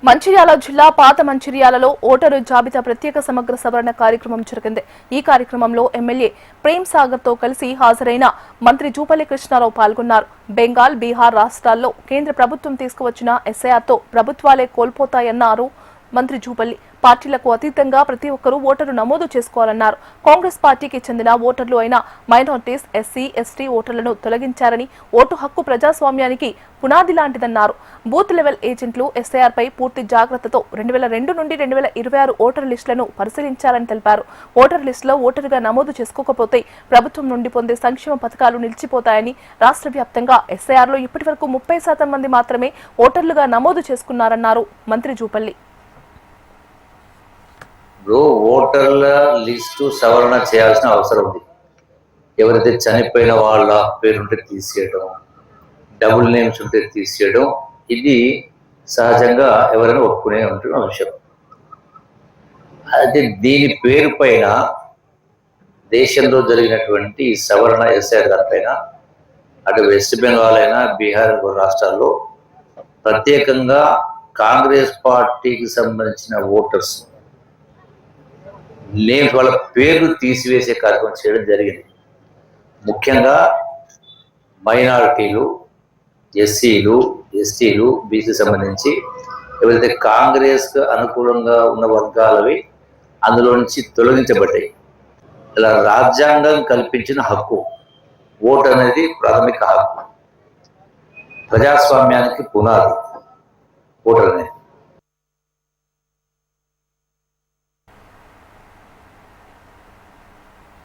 మంచిర్యాల జిల్లా పాత మంచిర్యాలలో ఓటరు జాబితా ప్రత్యేక సమగ్ర సవరణ కార్యక్రమం జరిగింది. ఈ కార్యక్రమంలో ఎమ్మెల్యే ప్రేమ్ సాగర్ తో కలిసి హాజరైన మంత్రి జూపల్లి కృష్ణారావు పాల్గొన్నారు. బెంగాల్, బీహార్ రాష్ట్రాల్లో కేంద్ర ప్రభుత్వం తీసుకువచ్చిన ఎస్ఐఆర్ తో ప్రభుత్వాలే కోల్పోతాయన్నారు మంత్రి జూపల్లి. పార్టీలకు అతీతంగా ప్రతి ఒక్కరూ ఓటరు నమోదు చేసుకోవాలన్నారు. కాంగ్రెస్ పార్టీకి చెందిన ఓటర్లు అయిన మైనార్టీస్, ఎస్సీ, ఎస్టీ ఓటర్లను తొలగించారని, ఓటు హక్కు ప్రజాస్వామ్యానికి పునాది లాంటిదన్నారు. బూత్ లెవెల్ ఏజెంట్లు ఎస్ఐఆర్ పై పూర్తి జాగ్రత్తతో 2002 నుండి 2026 ఓటర్ లిస్టులను పరిశీలించాలని తెలిపారు. ఓటర్ లిస్టులో ఓటరుగా నమోదు చేసుకోకపోతే ప్రభుత్వం నుండి పొందే సంక్షేమ పథకాలు నిలిచిపోతాయని, రాష్ట్ర వ్యాప్తంగా ఎస్ఐఆర్లో ఇప్పటివరకు 30% మంది మాత్రమే ఓటర్లుగా నమోదు చేసుకున్నారన్నారు మంత్రి జూపల్లి. ఓటర్ల లిస్టు సవరణ చేయాల్సిన అవసరం ఉంది. ఎవరైతే చనిపోయిన వాళ్ళ పేరుంటే తీసేయడం, డబుల్ నేమ్స్ ఉంటే తీసేయడం, ఇది సహజంగా ఎవరైనా ఒప్పుకునే ఉంటున్న విషయం. అయితే దీని పేరు పైన దేశంలో జరిగినటువంటి సవరణ ఎస్ఐఆర్ దానిపైన అటు వెస్ట్ బెంగాల్ అయినా బీహార్ రాష్ట్రాల్లో ప్రత్యేకంగా కాంగ్రెస్ పార్టీకి సంబంధించిన ఓటర్స్ నేమ్స్ వాళ్ళ పేర్లు తీసివేసే కార్యక్రమం చేయడం జరిగింది. ముఖ్యంగా మైనారిటీలు, ఎస్సీలు, ఎస్టీలు, బీసీ సంబంధించి ఎవరైతే కాంగ్రెస్కు అనుకూలంగా ఉన్న వర్గాలవి అందులో నుంచి తొలగించబడ్డాయి. ఇలా రాజ్యాంగం కల్పించిన హక్కు ఓటు అనేది ప్రాథమిక హక్కు, ప్రజాస్వామ్యానికి పునాది ఓటర్ అనేది.